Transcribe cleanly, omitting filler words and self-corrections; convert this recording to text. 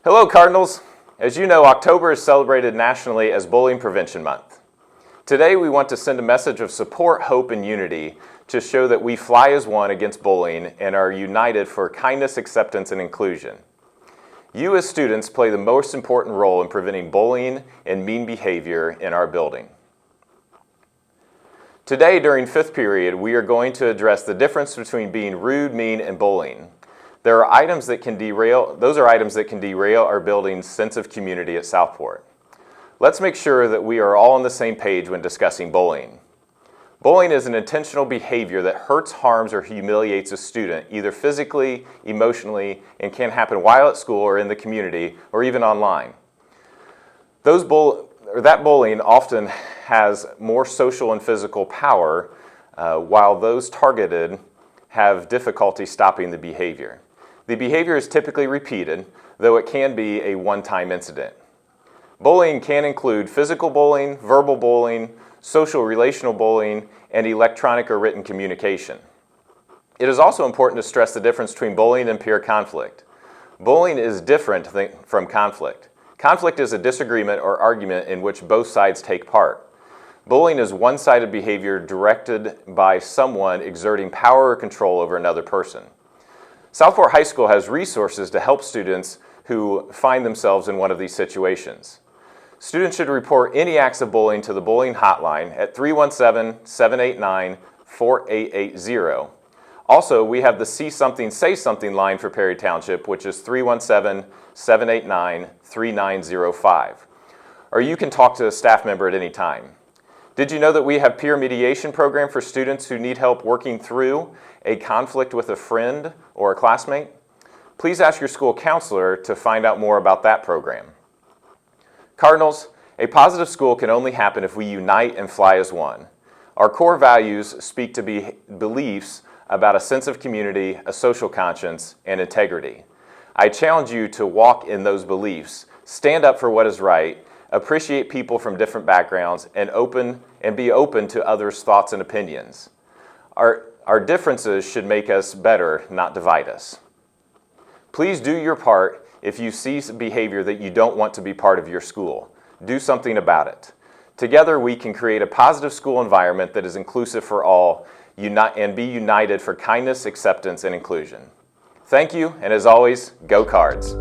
Hello Cardinals! As you know, October is celebrated nationally as Bullying Prevention Month. Today we want to send a message of support, hope, and unity to show that we fly as one against bullying and are united for kindness, acceptance, and inclusion. You as students play the most important role in preventing bullying and mean behavior in our building. Today during 5th period, we are going to address the difference between being rude, mean, and bullying. Those are items that can derail our building's sense of community at Southport. Let's make sure that we are all on the same page when discussing bullying. Bullying is an intentional behavior that hurts, harms, or humiliates a student, either physically, emotionally, and can happen while at school or in the community, or even online. That bullying often has more social and physical power, while those targeted have difficulty stopping the behavior. The behavior is typically repeated, though it can be a one-time incident. Bullying can include physical bullying, verbal bullying, social relational bullying, and electronic or written communication. It is also important to stress the difference between bullying and peer conflict. Bullying is different from conflict. Conflict is a disagreement or argument in which both sides take part. Bullying is one-sided behavior directed by someone exerting power or control over another person. Southport High School has resources to help students who find themselves in one of these situations. Students should report any acts of bullying to the bullying hotline at 317-789-4880. Also, we have the See Something, Say Something line for Perry Township, which is 317-789-3905. Or you can talk to a staff member at any time. Did you know that we have peer mediation program for students who need help working through a conflict with a friend or a classmate? Please ask your school counselor to find out more about that program. Cardinals, a positive school can only happen if we unite and fly as one. Our core values speak to beliefs about a sense of community, a social conscience, and integrity. I challenge you to walk in those beliefs, stand up for what is right, appreciate people from different backgrounds, and be open to others' thoughts and opinions. Our differences should make us better, not divide us. Please do your part. If you see behavior that you don't want to be part of your school, do something about it. Together we can create a positive school environment that is inclusive for all and be united for kindness, acceptance, and inclusion. Thank you, and as always, go Cards!